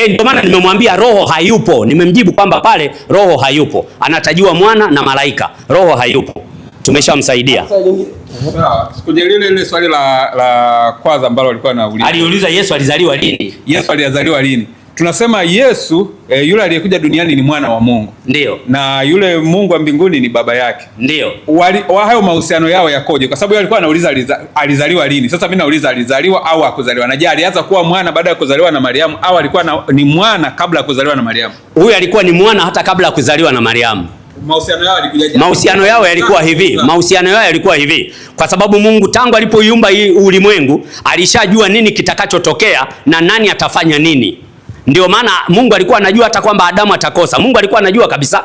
Ndio maana nimemwambia roho hayupo. Nimemjibu kwamba pale roho hayupo. Anatajiwa mwana na malaika. Roho hayupo. Tumeshamsaidia. Sawa. Sikujelile ile swali la kwanza ambalo alikuwa anauliza. Aliuliza Yesu alizaliwa lini? Yesu alizaliwa lini? Tunasema Yesu yule aliyekuja duniani ni mwana wa Mungu. Ndio. Na yule Mungu wa mbinguni ni baba yake. Ndio. Hayo mahusiano yao yakoje? Kwa sababu yeye alikuwa anauliza alizaliwa lini. Sasa mimi nauliza alizaliwa au hakuzaliwa. Na je, alianza kuwa mwana baada ya kuzaliwa na Mariamu au alikuwa ni mwana kabla ya kuzaliwa na Mariamu? Huyu alikuwa ni mwana hata kabla ya kuzaliwa na Mariamu. Mahusiano yao yalikuwa hivi. Kwa sababu Mungu tangu alipoiumba ulimwengu alishajua nini kitakachotokea na nani atafanya nini. Ndio maana Mungu alikuwa anajua hata kwamba Adamu atakosa. Mungu alikuwa anajua kabisa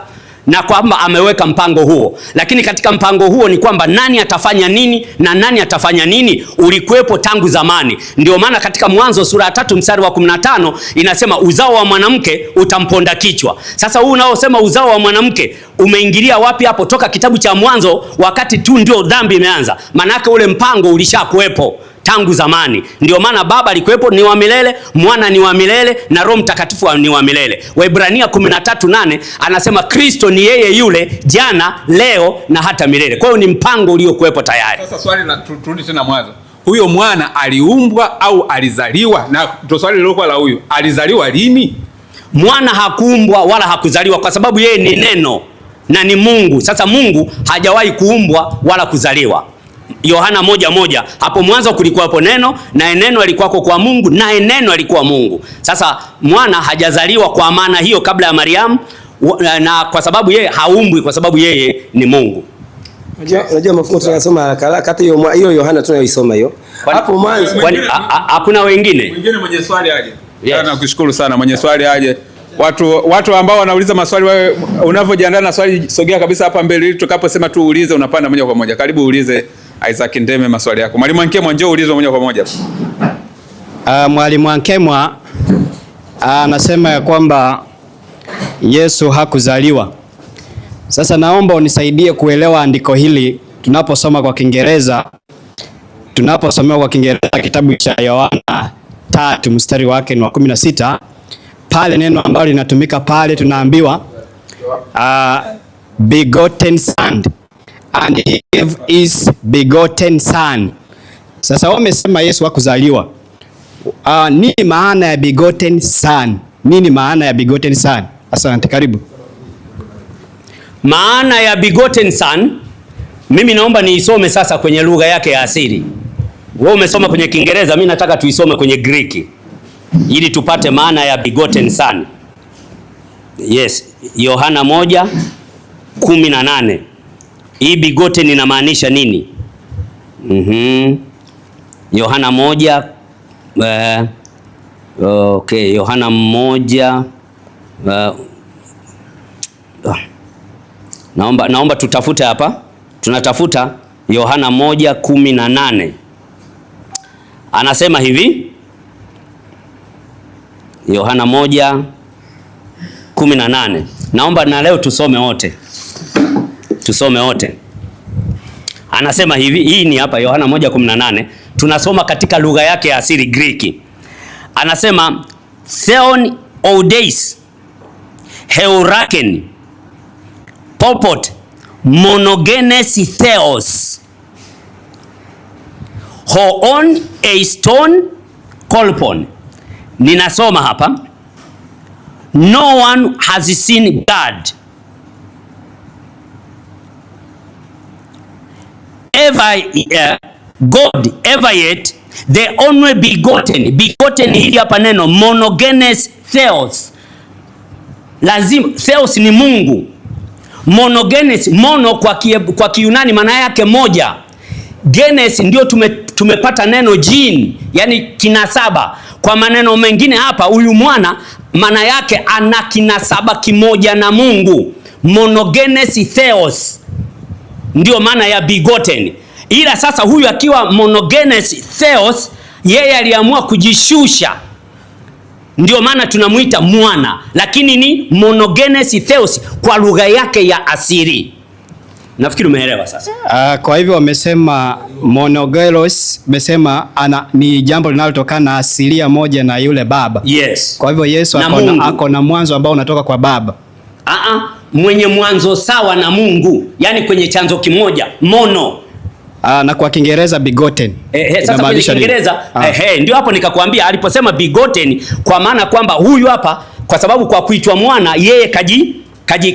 na kwamba ameweka mpango huo. Lakini katika mpango huo ni kwamba nani atafanya nini na nani atafanya nini ulikuwepo tangu zamani. Ndio maana katika Mwanzo sura ya 3 mstari wa 15 inasema uzao wa mwanamke utamponda kichwa. Sasa huu unaosema uzao wa mwanamke umeingilia wapi hapo? Toka kitabu cha Mwanzo wakati tu ndio dhambi imeanza. Maana yake ule mpango ulishakuwepo tangu zamani. Ndio maana Baba alikuwepo ni wa milele, Mwana ni wa milele na Roho Mtakatifu ni wa milele. Waebrania 13:8 anasema Kristo ni yeye yule jana, leo na hata milele. Kwa hiyo ni mpango uliokuwepo tayari. Sasa swali na turudi tena mwanzo. Huyo mwana aliumbwa au alizaliwa? Na ndio swali lilokuwa la huyu. Alizaliwa lini? Mwana hakuumbwa wala hakuzaliwa kwa sababu yeye ni neno na ni Mungu. Sasa Mungu hajawahi kuumbwa wala kuzaliwa. Yohana 1:1 hapo mwanzo kulikuwa hapo neno na neno alikuwa kwa Mungu na neno alikuwa Mungu. Sasa mwana hajazaliwa kwa maana hiyo kabla ya Mariamu na kwa sababu yeye haumbwi kwa sababu yeye ni Mungu. Unajua mafunzo tunayosoma kati hiyo Yohana tunayoisoma hiyo. Hapo mwanzo hakuna wengine mwenye swali aje. Yes. Nakushukuru sana mwenye swali aje. Watu ambao wanauliza maswali, wewe unavyojiandaa na swali sogea kabisa hapa mbele ili tukaposema tu uulize unapanda moja kwa moja. Karibu uulize Isaac Ndeme maswali yako. Mwalimu Ankemwa njoo uulize moja kwa moja. Mwalimu Ankemwa anasema ya kwamba Yesu hakuzaliwa. Sasa naomba unisaidie kuelewa andiko hili tunaposoma kwa Kiingereza. Tunaposomea kwa Kiingereza kitabu cha Yohana 3 mstari wake ni wa 16. Pale neno ambalo linatumika pale tunaambiwa begotten son, and he gave his begotten son. Sasa wamesema Yesu hakuzaliwa. Nini maana ya begotten son? Nini maana ya begotten son? Asante, karibu. Maana ya begotten son, mimi naomba niisome sasa kwenye lugha yake ya asili. Wewe umesoma kwenye Kiingereza, mimi nataka tuisome kwenye Greek ili tupate maana ya begotten son. Yes, Yohana 1:18. Hii begotten inamaanisha nini? Yohana 1 okay, Yohana 1 naomba tutafute hapa. Tunatafuta Yohana 1:18. Anasema hivi, Yohana 1:18. Naomba na leo tusome wote. Anasema hivi, hii ni hapa Yohana 1:18. Tunasoma katika lugha yake ya asili Greek. Anasema Theon oudeis heuraken popot monogenes theos hoon eiston kolpon. Ninasoma hapa, no one has seen God God ever yet, the only begotten. Begotten hili hapa neno monogenes theos. Lazima theos ni Mungu. Monogenes, mono kwa Kiyunani maana yake moja. Genes ndio tumepata neno gene, yani kinasaba. Kwa maneno mengine hapa huyu mwana maana yake ana kinasaba kimoja na Mungu. Monogenes theos ndio maana ya begotten. Ila sasa huyu akiwa monogenes theos, yeye aliamua kujishusha, ndio maana tunamuita mwana, lakini ni monogenes theos kwa lugha yake ya asili. Nafikiri umeelewa sasa. Kwa hivyo wamesema monogelos, wamesema ni jambo linalotokana na asilia moja na yule baba. Yes. Kwa hivyo Yesu ako na mwanzo ambao unatoka kwa baba. Mwenye mwanzo sawa na Mungu, yani kwenye chanzo kimoja, mono. Na kwa Kiingereza begotten. Sasa kwenye Kiingereza ndio hapo nikakwambia aliposema begotten, kwa maana kwamba huyu hapa, kwa sababu kwa kuitwa mwana yeye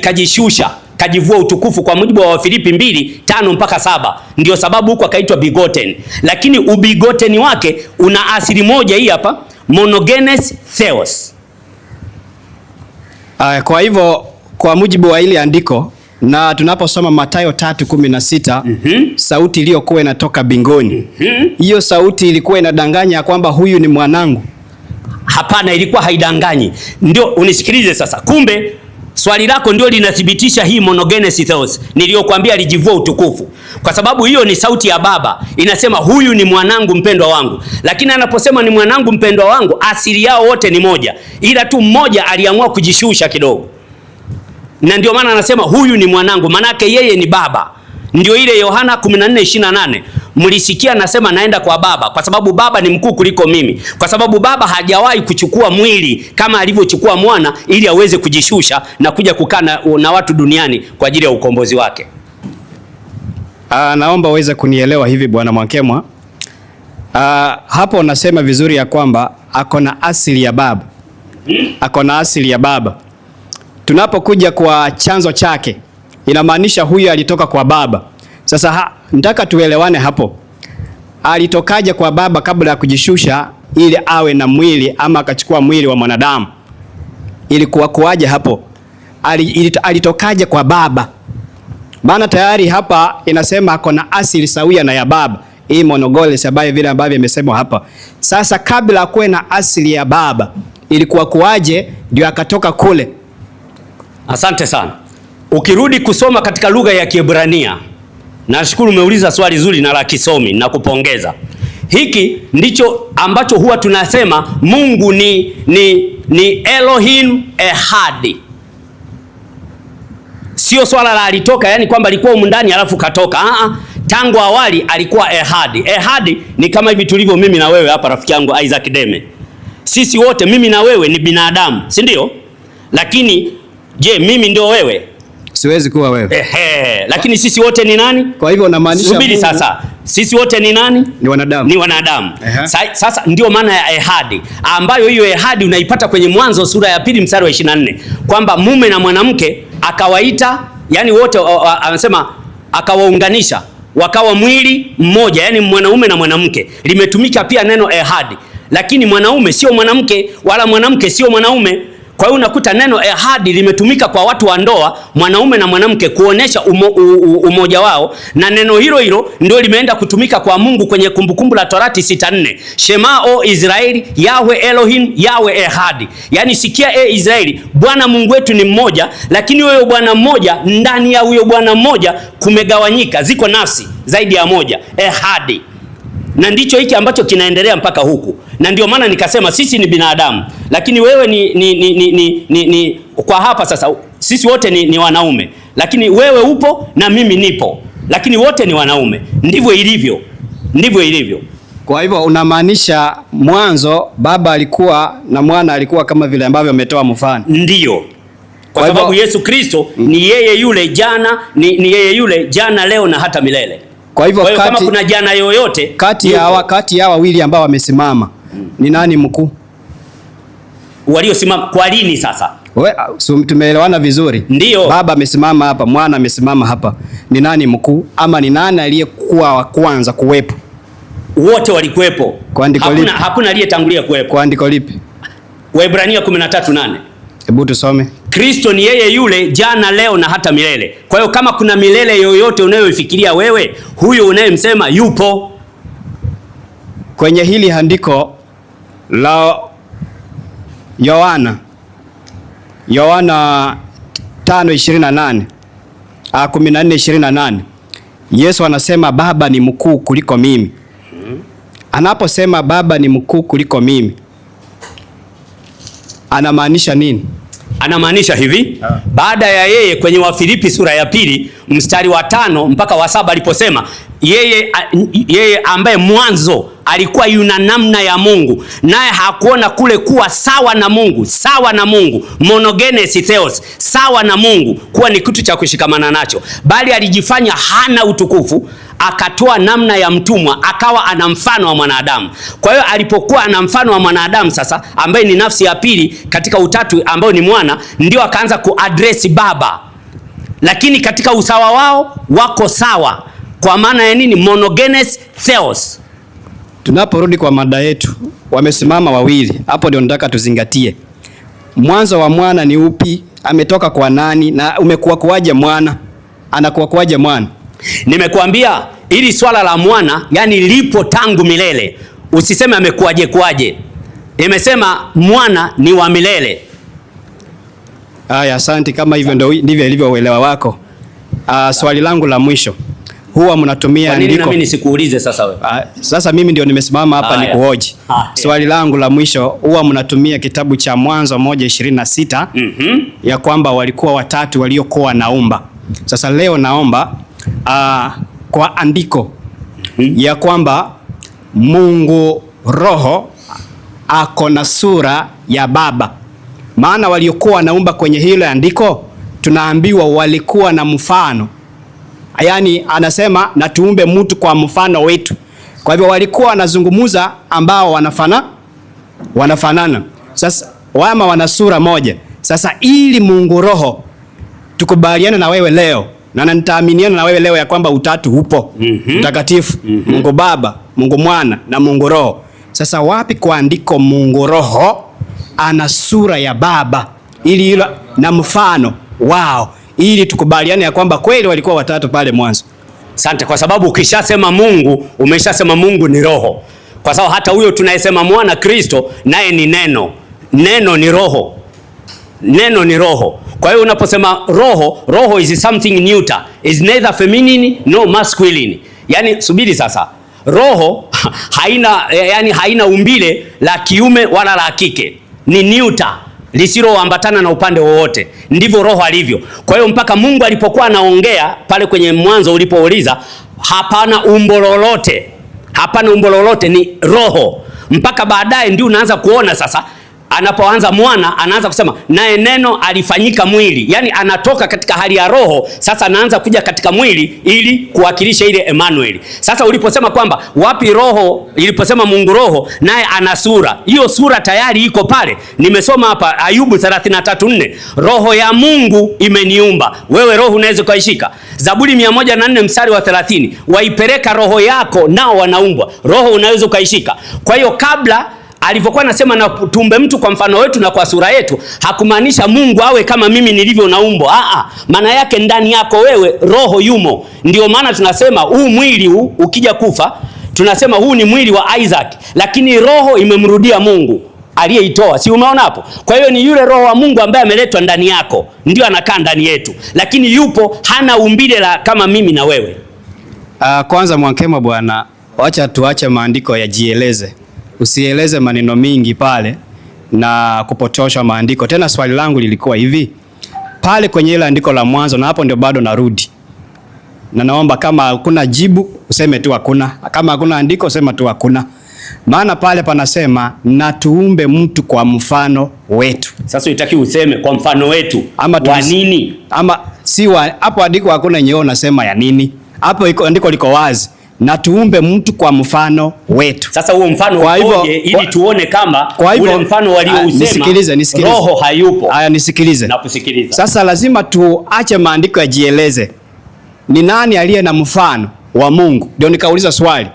kajishusha, kajivua utukufu kwa mujibu wa Wafilipi 2:5-7, ndio sababu huko akaitwa begotten. Lakini ubigotten wake una asili moja hii hapa, monogenes theos. Kwa hivyo kwa mujibu wa ile andiko na tunaposoma Mathayo 3:16, sauti iliyokuwa inatoka mbinguni, hiyo sauti ilikuwa inadanganya kwamba huyu ni mwanangu? Hapana, ilikuwa haidanganyi. Ndio unisikilize sasa. Kumbe swali lako ndio linathibitisha hii monogenes theos niliyokuambia alijivua utukufu, kwa sababu hiyo ni sauti ya baba inasema huyu ni mwanangu mpendwa wangu. Lakini anaposema ni mwanangu mpendwa wangu, asili yao wote ni moja, ila tu mmoja aliamua kujishusha kidogo, na ndio maana anasema huyu ni mwanangu, manake yeye ni baba. Ndio ile Yohana 14:28 mlisikia nasema naenda kwa baba, kwa sababu baba ni mkuu kuliko mimi, kwa sababu baba hajawahi kuchukua mwili kama alivyochukua mwana ili aweze kujishusha na kuja kukaa na watu duniani kwa ajili ya ukombozi wake. Naomba uweze kunielewa hivi Bwana Mwankemwa. Hapo unasema vizuri ya kwamba ako na asili ya baba. Ako na asili ya baba. Tunapokuja kwa chanzo chake, inamaanisha huyu alitoka kwa baba. Sasa nataka tuelewane hapo. Alitokaje kwa baba kabla ya kujishusha ili awe na mwili ama akachukua mwili wa mwanadamu? Ilikuwa kuaje hapo? Alitokaje kwa baba? Maana tayari hapa inasema ako na asili sawia na ya baba. Hii monogenes ambayo vile ambavyo imesemwa hapa. Sasa kabla akuwe na asili ya baba, ilikuwa kuaje ndio akatoka kule? Asante sana. Ukirudi kusoma katika lugha ya Kiebrania, nashukuru umeuliza swali zuri na la kisomi na kupongeza. Hiki ndicho ambacho huwa tunasema Mungu ni Elohim Ehad. Sio swala la alitoka, yani kwamba alikuwa humu ndani alafu katoka. Tangu awali alikuwa Ehad. Ehad ni kama hivi tulivyo mimi na wewe hapa, rafiki yangu Isaac Deme. Sisi wote, mimi na wewe ni binadamu, si ndio? Lakini je, mimi ndio wewe? Siwezi kuwa wewe. Lakini sisi wote ni nani? Kwa hivyo unamaanisha subiri sasa. Sisi wote ni nani? Ni wanadamu. Ni wanadamu. Sasa ndio maana ya Ehad, ambayo hiyo Ehad unaipata kwenye Mwanzo sura ya 2 mstari wa 24, kwamba mume na mwanamke akawaita, yani wote anasema akawaunganisha wakawa mwili mmoja, yani mwanaume na mwanamke. Limetumika pia neno Ehad, lakini mwanaume sio mwanamke wala mwanamke sio mwanaume. Kwa hiyo unakuta neno Ehad limetumika kwa watu wa ndoa, mwanaume na mwanamke, kuonesha umoja wao, na neno hilo hilo ndio limeenda kutumika kwa Mungu kwenye Kumbukumbu la Torati 6:4. Shema o Israeli, Yahwe Elohim, Yahwe Ehad. Yani sikia Israeli, Bwana Mungu wetu ni mmoja, lakini huyo Bwana mmoja, ndani ya huyo Bwana mmoja kumegawanyika, ziko nafsi zaidi ya moja, Ehad. Na ndicho hiki ambacho kinaendelea mpaka huku. Na ndio maana nikasema sisi ni binadamu, lakini wewe ni kwa hapa sasa sisi wote ni wanaume, lakini wewe upo na mimi nipo, lakini wote ni wanaume. Ndivyo ilivyo. Ndivyo ilivyo. Kwa hivyo unamaanisha mwanzo baba alikuwa na mwana alikuwa kama vile ambavyo ametoa mfano. Ndio. Kwa sababu Yesu Kristo ni yeye yule jana, ni yeye yule jana, leo na hata milele. Kwa hivyo kama kuna jana yoyote kati ya wawili ambao wamesimama, ni nani mkuu? Waliosimama kwa lini sasa? Tumeelewana vizuri. Ndio. Baba amesimama hapa, mwana amesimama hapa. Ni nani mkuu, ama ni nani aliyekuwa wa kwanza kuwepo? Wote walikuwepo. Hakuna aliyetangulia kuwepo. Kwa andiko lipi? Waebrania 13:8. Hebu tusome. Kristo ni yeye yule jana, leo na hata milele. Kwa hiyo kama kuna milele yoyote unayoifikiria wewe, huyo unayemsema yupo. Kwenye hili andiko la Yohana 5:28, 14:28, Yesu anasema baba ni mkuu kuliko mimi. Anaposema baba ni mkuu kuliko mimi, anamaanisha nini? Anamaanisha hivi, baada ya yeye kwenye Wafilipi sura ya 2 mstari wa 5 mpaka wa 7 aliposema yeye ambaye mwanzo alikuwa yuna namna ya Mungu, naye hakuona kule kuwa sawa na Mungu, monogenes theos, sawa na Mungu kuwa ni kitu cha kushikamana nacho, bali alijifanya hana utukufu, akatoa namna ya mtumwa, akawa ana mfano wa mwanadamu. Kwa hiyo alipokuwa ana mfano wa mwanadamu sasa, ambaye ni nafsi ya pili katika utatu, ambayo ni mwana, ndio akaanza kuaddress Baba. Lakini katika usawa wao wako sawa. Kwa maana ya nini? Monogenes theos. Tunaporudi kwa mada yetu, wamesimama wawili hapo, ndio nataka tuzingatie. Mwanzo wa mwana ni upi? Ametoka kwa nani? Na umekuwa kuwaje mwana? Anakuwa kuwaje mwana? Nimekuambia ili swala la mwana yani lipo tangu milele. Usiseme amekuwaje kuwaje. Nimesema mwana ni wa milele. Haya, asante. Kama hivyo ndivyo ilivyo uelewa wako. Swali langu la mwisho, huwa mnatumia andiko. Kwa nini na mimi nisikuulize sasa wewe? Sasa mimi ndio nimesimama hapa nikuhoji. Swali langu la mwisho, huwa mnatumia kitabu cha Mwanzo 1:26 ya kwamba walikuwa watatu waliokuwa naumba. Sasa leo naomba kwa andiko ya kwamba Mungu Roho ako na sura ya Baba. Maana waliokuwa naumba kwenye hilo andiko tunaambiwa walikuwa na mfano. Yaani anasema na tuumbe mtu kwa mfano wetu. Kwa hivyo walikuwa wanazungumuza ambao wanafanana. Sasa wama wana sura moja. Sasa ili Mungu Roho tukubaliane na wewe leo, na nitaaminiana na wewe leo ya kwamba utatu upo. Mtakatifu, Mungu Baba, Mungu Mwana na Mungu Roho. Sasa wapi kwa andiko Mungu Roho ana sura ya Baba ili na mfano wao, ili tukubaliane ya kwamba kweli walikuwa watatu pale mwanzo? Asante, kwa sababu ukishasema Mungu, umeshasema Mungu ni Roho. Kwa sababu hata huyo tunayesema mwana Kristo naye ni neno. Neno ni Roho. Neno ni Roho. Kwa hiyo unaposema Roho is something neuter. Is neither feminine nor masculine. Yani subiri sasa. Roho haina umbile la kiume wala la kike. Ni neuter, lisiloambatana na upande wowote. Ndivyo Roho alivyo. Kwa hiyo mpaka Mungu alipokuwa anaongea pale kwenye mwanzo ulipouliza, hapana umbo lolote. Hapana umbo lolote, ni Roho. Mpaka baadaye ndio unaanza kuona sasa anapoanza mwana anaanza kusema naye neno alifanyika mwili. Yani anatoka katika hali ya roho, sasa anaanza kuja katika mwili ili kuwakilisha ile Emmanuel. Sasa uliposema kwamba wapi Roho, iliposema Mungu Roho naye ana sura, hiyo sura tayari iko pale. Nimesoma hapa Ayubu 33:4, Roho ya Mungu imeniumba. Wewe roho unaweza kuishika. Zaburi 104 mstari wa 30, waipeleka roho yako nao wanaumbwa. Roho unaweza kuishika. Kwa hiyo kabla alivyokuwa anasema na tuumbe mtu kwa mfano wetu na kwa sura yetu, hakumaanisha Mungu awe kama mimi nilivyo naumbwa. Maana yake ndani yako wewe roho yumo. Ndio maana tunasema huu mwili huu ukija kufa, tunasema huu ni mwili wa Isaac, lakini roho imemrudia Mungu aliyeitoa. Si umeona hapo? Kwa hiyo ni yule roho wa Mungu ambaye ameletwa ndani yako, ndio anakaa ndani yetu, lakini yupo, hana umbile la kama mimi na wewe. Kwanza Mwankema bwana, wacha tuache maandiko yajieleze. Usieleze maneno mingi pale na kupotosha maandiko. Tena swali langu lilikuwa hivi, pale kwenye ile andiko la mwanzo, na hapo ndio bado narudi. Na naomba kama hakuna jibu useme tu hakuna. Kama hakuna andiko useme tu hakuna. Maana pale panasema na tuumbe mtu kwa mfano wetu. Sasa unataki useme kwa mfano wetu wa nini? Ama si hapo andiko hakuna yenyewe unasema ya nini? Hapo iko andiko liko wazi. Na tuumbe mtu kwa mfano wetu. Sasa huo mfano ukoje ili tuone kama ule mfano waliousema roho hayupo? Haya, nisikilize. Nakusikiliza. Sasa lazima tuache maandiko yajieleze. Ni nani aliye na mfano wa Mungu? Ndio nikauliza swali.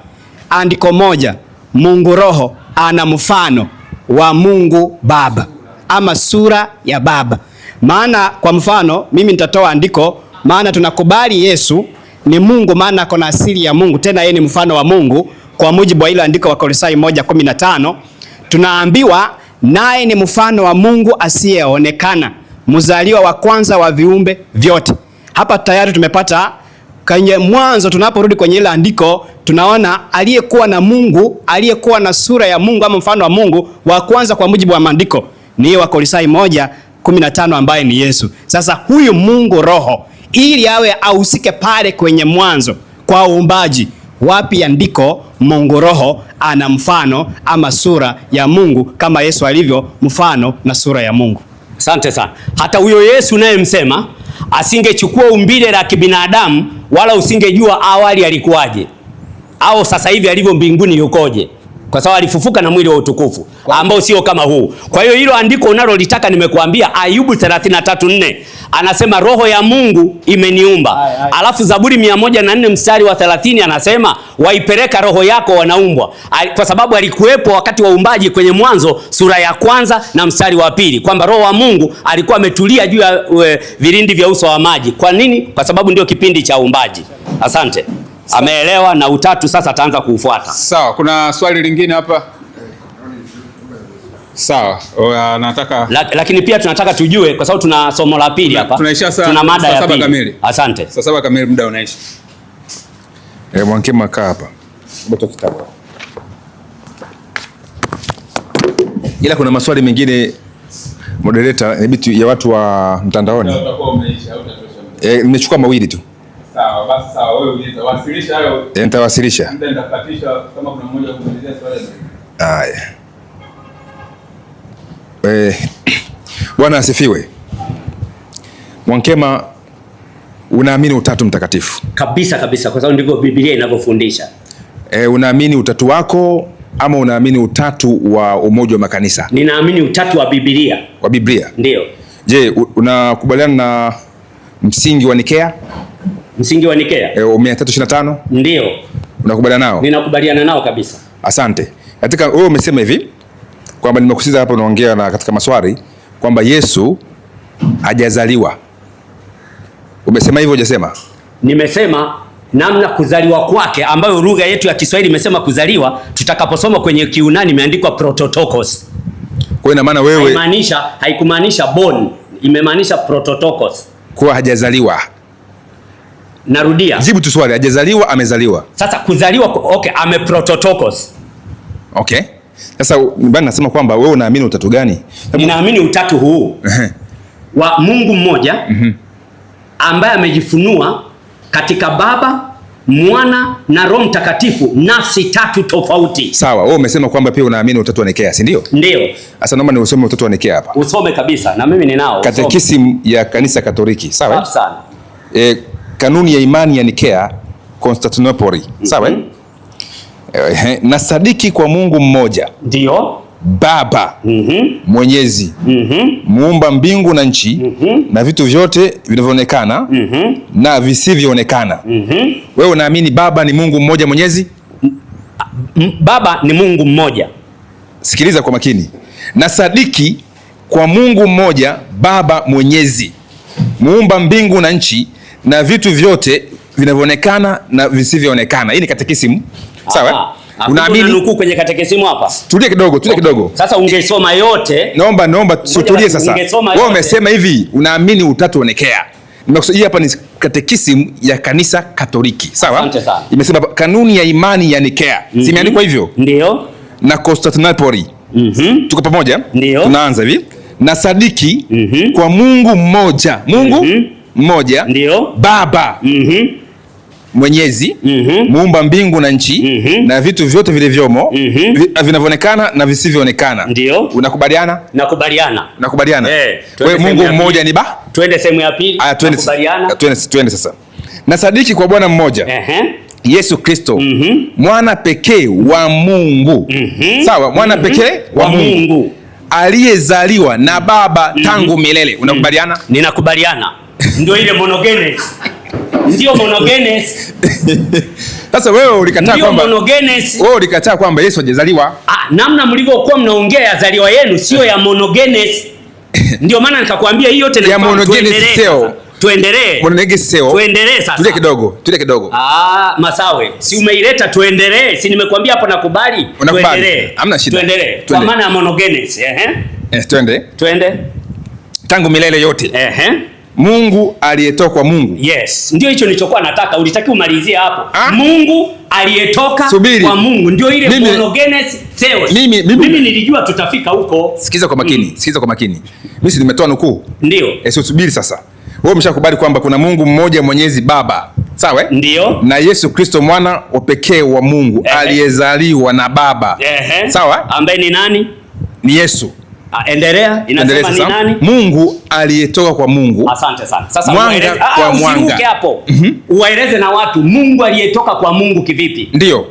Andiko moja, Mungu Roho ana mfano wa Mungu Baba ama sura ya Baba. Maana kwa mfano mimi nitatoa andiko, maana tunakubali Yesu ni Mungu, maana ako na asili ya Mungu, tena yeye ni mfano wa Mungu. Kwa mujibu wa ile andiko wa Kolosai 1:15 tunaambiwa naye ni mfano wa Mungu asiyeonekana, mzaliwa wa kwanza wa viumbe vyote. Hapa tayari tumepata kwenye mwanzo. Tunaporudi kwenye ile andiko tunaona aliyekuwa na Mungu, aliyekuwa na sura ya Mungu ama mfano wa Mungu wa kwanza kwa mujibu wa maandiko ni wa Kolosai 1 15 ambaye ni Yesu. Sasa huyu Mungu Roho ili awe ahusike pale kwenye mwanzo kwa uumbaji, wapi andiko Mungu Roho ana mfano ama sura ya Mungu kama Yesu alivyo mfano na sura ya Mungu? Asante sana. Hata huyo Yesu naye msema asingechukua umbile la kibinadamu wala usingejua awali alikuwaje au sasa hivi alivyo mbinguni yukoje, kwa sababu alifufuka na mwili wa utukufu ambao sio kama huu. Kwa hiyo hilo andiko unalolitaka nimekuambia, Ayubu 33:4 anasema roho ya Mungu imeniumba. Alafu Zaburi 104 mstari wa 30 anasema waipeleka roho yako wanaumbwa, kwa sababu alikuwepo wakati wa uumbaji kwenye Mwanzo sura ya 1 na mstari wa 2, kwamba roho wa Mungu alikuwa ametulia juu ya vilindi vya uso wa maji. Kwa nini? Kwa sababu ndio kipindi cha uumbaji. Asante. Ameelewa, na utatu sasa ataanza kuufuata. Sawa, kuna swali lingine hapa? Sawa, nataka lakini pia tunataka tujue, kwa sababu tuna somo la pili hapa. Tuna mada ya pili. Kamili. Asante. Saa 7 kamili muda unaisha. Mwankema kaa hapa. Boto kitabu. Ila kuna maswali mengine moderator, inabidi ya watu wa mtandaoni. Nimechukua mawili tu. Sawa, basi sawa, wewe utawasilisha hayo. Nitawasilisha. Muda nitapatisha kama kuna mmoja kuulizia swali. Haya. Bwana asifiwe. Mwankema, unaamini utatu mtakatifu? Kabisa kabisa, kwa sababu ndivyo Biblia inavyofundisha. Unaamini utatu wako ama unaamini utatu wa umoja wa makanisa? Ninaamini utatu wa Biblia. Wa Biblia? Ndio. Je, unakubaliana na msingi wa Nikea? Msingi wa Nikea? 325? Ndio. Unakubaliana nao? Ninakubaliana nao kabisa. Asante. Katika wewe umesema hivi kwamba nimekusikiza hapa unaongea na katika maswali kwamba Yesu hajazaliwa. Umesema hivyo hujasema? Nimesema namna kuzaliwa kwake, ambayo lugha yetu ya Kiswahili imesema kuzaliwa. Tutakaposoma kwenye Kiunani imeandikwa prototokos. Kwa hiyo ina maana wewe haikumaanisha born, imemaanisha prototokos. Kwa hajazaliwa. Narudia. Jibu tu swali, hajazaliwa amezaliwa. Sasa kuzaliwa, okay, ameprototokos. Okay. Sasa bwana nasema kwamba wewe unaamini utatu gani? Ninaamini utatu huu wa Mungu mmoja ambaye amejifunua katika Baba, Mwana na Roho Mtakatifu, nafsi tatu tofauti. Sawa, wewe umesema kwamba pia unaamini utatu wa Nikea, si ndio? Ndio. Sasa naomba niusome utatu wa Nikea hapa. Usome kabisa, na mimi ninao. Katekisimu ya Kanisa Katoliki, sawa? Sawa sana. Kanuni ya imani ya Nikea, Constantinople, sawa? Na sadiki kwa Mungu mmoja. Ndio. Baba Mwenyezi, muumba mbingu na nchi na vitu vyote vinavyoonekana na visivyoonekana. Wewe unaamini Baba ni Mungu mmoja Mwenyezi? Baba ni Mungu mmoja. Sikiliza kwa makini. Na sadiki kwa Mungu mmoja Baba Mwenyezi, muumba mbingu na nchi na vitu vyote vinavyoonekana na visivyoonekana. Hii ni katekisimu. Sawa? Unaamini nukuu kwenye katekisimu hapa? Tulie kidogo. Sasa ungesoma yote. Naomba tulie sasa. Wewe umesema hivi unaamini utatu wa Nikea. Nimekusudia hapa ni katekisimu ya Kanisa Katoliki. Sawa? Asante sana. Imesema kanuni ya imani ya Nikea. Simeandikwa hivyo? Ndio. Na Constantinople. Tuko pamoja? Ndio. Tunaanza hivi. Na sadiki kwa Mungu mmoja. Mungu mmoja. Ndio. Baba Mwenyezi, muumba mbingu na nchi na vitu vyote vilivyomo vinavyoonekana na visivyoonekana. Ndio. Unakubaliana? Nakubaliana. Wewe Mungu mmoja ni ba? Twende sehemu ya pili. Nakubaliana. Twende sasa. Na sadiki kwa Bwana mmoja. Yesu Kristo, mwana pekee wa Mungu. Sawa, mwana pekee wa Mungu. Aliyezaliwa na Baba tangu milele. Unakubaliana? Ninakubaliana. Ndio ile monogenes. Ndio monogenes. Sasa wewe ulikataa kwamba Yesu hajazaliwa. Namna mlivyokuwa mnaongea ya zaliwa yenu sio ya monogenes. Ndio maana nikakwambia hii yote ya monogenes sio. Tuendelee. Tuendelee sasa. Tulie kidogo. Masawe, si umeileta tuendelee. Si nimekuambia hapo nakubali. Tuendelee. Hamna shida. Tuendelee. Kwa maana ya monogenes, Twende. Twende. Tangu milele yote. Mungu aliyetoka kwa Mungu. Yes, ndio hicho nilichokuwa nataka. Ulitaki umalizie hapo. Ha? Mungu aliyetoka kwa Mungu ndio ile monogenes theos. Mimi nilijua tutafika huko. Sikiza kwa makini, sikiza kwa makini. Mimi si nimetoa nukuu. Ndio. Sio, subiri sasa. Wewe umeshakubali kwamba kuna Mungu mmoja Mwenyezi Baba. Sawa? Ndio. Na Yesu Kristo mwana wa pekee wa Mungu aliyezaliwa na Baba. Sawa? Ambaye ni nani? Ni Yesu. Endelea, inasema ni nani? Mungu aliyetoka kwa Mungu. Asante sana. Sasa mwanga kwa mwanga. Usiruke hapo. Uwaeleze na watu Mungu aliyetoka kwa Mungu kivipi? Ndio.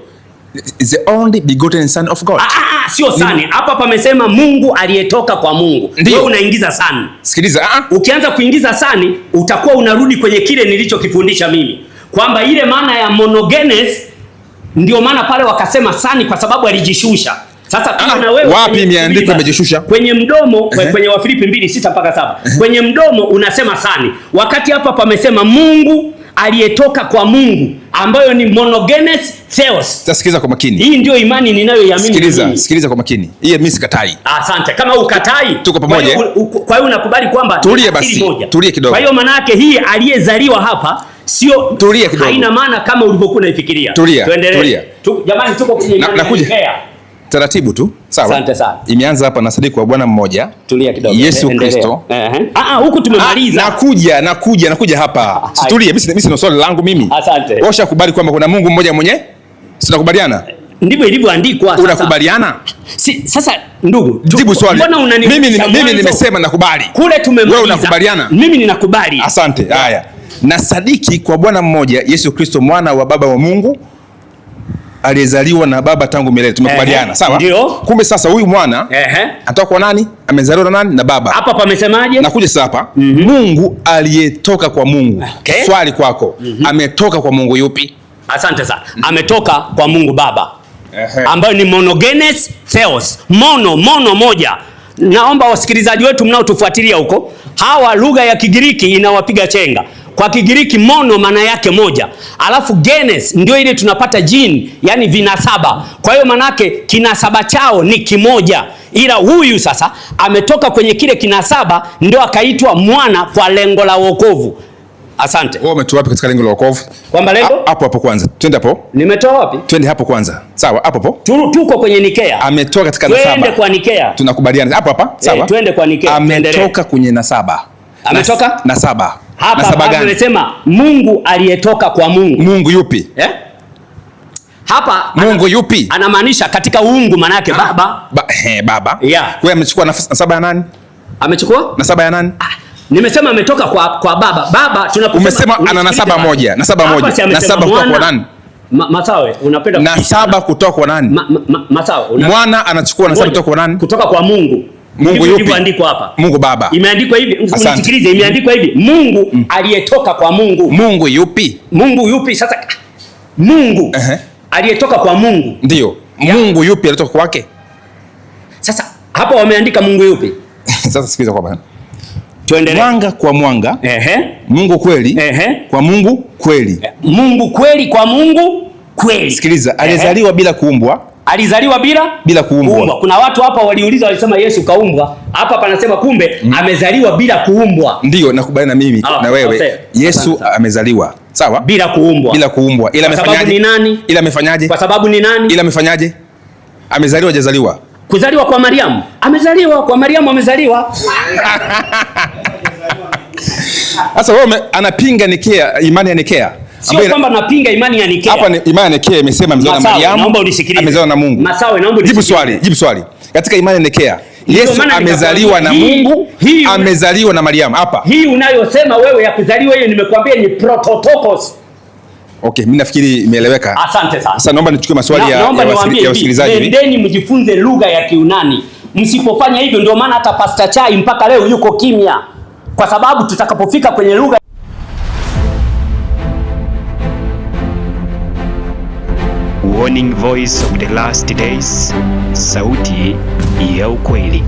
Is the only begotten son of God. Sio sani. Hapa pamesema Mungu aliyetoka kwa Mungu. Wewe unaingiza sani. Sikiliza, ukianza kuingiza sani utakuwa unarudi kwenye kile nilichokifundisha mimi. Kwamba ile maana ya monogenes ndio maana pale wakasema sani kwa sababu alijishusha. Sasa na wewe wapi imeandikwa amejishusha? Kwenye mdomo kwenye Wafilipi 2:6 mpaka 7. Kwenye mdomo unasema sani. Wakati hapa pamesema Mungu aliyetoka kwa Mungu ambayo ni monogenes theos. Sikiliza kwa makini. Hii ndio imani ninayoiamini. Sikiliza kwa makini. Hii mimi sikatai. Asante. Kama ukatai, tuko pamoja. Kwa hiyo unakubali kwamba tulie basi. Tulie kidogo. Kwa hiyo maana yake hii aliyezaliwa hapa sio, haina maana kama ulivyokuwa unafikiria. Tuendelee. Jamani tuko kwenye imani ya taratibu tu. Sawa. Asante sana. Imeanza hapa na sadiki wa Bwana mmoja. Tulia kidogo. Yesu Kristo. Huku tumemaliza. Nakuja hapa. Tulie, mimi sina swali langu mimi. Asante. Osha kubali kwamba kuna Mungu mmoja mwenye. Tunakubaliana? Ndivyo ilivyoandikwa sasa. Unakubaliana? Sasa ndugu, jibu swali. Mimi nimesema nakubali. Kule tumemaliza. Wewe unakubaliana? Mimi ninakubali. Asante. Haya. Na sadiki kwa Bwana mmoja Yesu Kristo mwana wa Baba wa Mungu aliyezaliwa na Baba tangu milele. Tumekubaliana, sawa? Ndio. Kumbe sasa huyu mwana anatoka kwa nani? Amezaliwa na nani? Na Baba. Hapa pamesemaje? Nakuja sasa hapa. Mungu aliyetoka kwa Mungu. Swali kwako. Ametoka kwa Mungu yupi? Asante sana. Ametoka kwa Mungu Baba. Ambayo ni monogenes theos. Mono moja. Naomba wasikilizaji wetu mnaotufuatilia huko, hawa lugha ya Kigiriki inawapiga chenga. Kwa Kigiriki mono maana yake moja. Alafu genes ndio ile tunapata jini, yani vinasaba. Kwa hiyo manake kinasaba chao ni kimoja. Ila huyu sasa ametoka kwenye kile kinasaba ndio akaitwa mwana kwa lengo la wokovu. Asante. Wewe umetoa wapi katika lengo la wokovu? Kwamba lengo? Hapo kwanza. Twende hapo. Nimetoa wapi? Twende hapo kwanza. Sawa, hapo. Tuko kwenye Nikea. Ametoka katika nasaba. Twende kwa Nikea. Tunakubaliana. Hapa. Sawa. Twende kwa Nikea. Ametoka kwenye nasaba. Ametoka? Nasaba. Hapa tunasema Mungu aliyetoka kwa Mungu. Mungu yupi? Hapa Mungu yupi? Anamaanisha katika uungu maana yake Baba. Baba. Yeah. Wewe amechukua nasaba ya nani? Amechukua? Nasaba ya nani? Nimesema ametoka kwa Baba. Baba tunaposema umesema ana nasaba moja. Nasaba kutoka kwa nani? Masawe, unapenda nasaba kutoka kwa nani? Masawe. Mwana anachukua nasaba kutoka kwa nani? Kutoka kwa Mungu. Mungu yupi? Imeandikwa hapa. Mungu Baba. Imeandikwa hivi. Unisikilize, imeandikwa hivi. Mungu aliyetoka kwa Mungu. Mungu yupi? Mungu yupi? Sasa Mungu aliyetoka kwa Mungu. Ndio. Mungu yupi aliyetoka kwake? Sasa hapa wameandika Mungu yupi? Sasa sikiliza kwa bana. Tuendelee. Mwanga kwa mwanga. Mungu kweli. Kwa Mungu kweli. Mungu kweli kwa Mungu kweli. Sikiliza, alizaliwa bila kuumbwa. Alizaliwa bila kuumbwa. Kuna watu hapa waliuliza walisema Yesu kaumbwa. Hapa panasema kumbe amezaliwa bila kuumbwa. Ndio, nakubaliana mimi na wewe. Yesu amezaliwa. Sawa? Bila kuumbwa. Ila amefanyaje? Kwa sababu ni nani? Ila amefanyaje? Kwa sababu ni nani? Ila amefanyaje? Amezaliwa hajazaliwa? Kuzaliwa kwa Mariamu. Amezaliwa kwa Mariamu amezaliwa. Sasa wewe anapinga Nikea, imani ya Nikea. Sio kwamba napinga imani ya Nikea. Hapa ni imani ya Nikea imesema amezaliwa na Mariamu. Naomba unisikilize. Amezaliwa na Mungu. Masawe, naomba unisikilize. Jibu swali. Katika imani ya Nikea, Yesu amezaliwa na Mungu, amezaliwa na Mariamu. Hapa. Hii unayosema wewe ya kuzaliwa hiyo nimekuambia ni prototokos. Okay, mimi nafikiri imeeleweka. Asante sana. Sasa naomba nichukue maswali ya wasikilizaji. Nendeni mjifunze lugha ya Kiunani. Msipofanya hivyo ndio maana hata Pastor Chai mpaka leo yuko kimya. Kwa sababu tutakapofika kwenye lugha Warning Voice of the Last Days, sauti ya ukweli.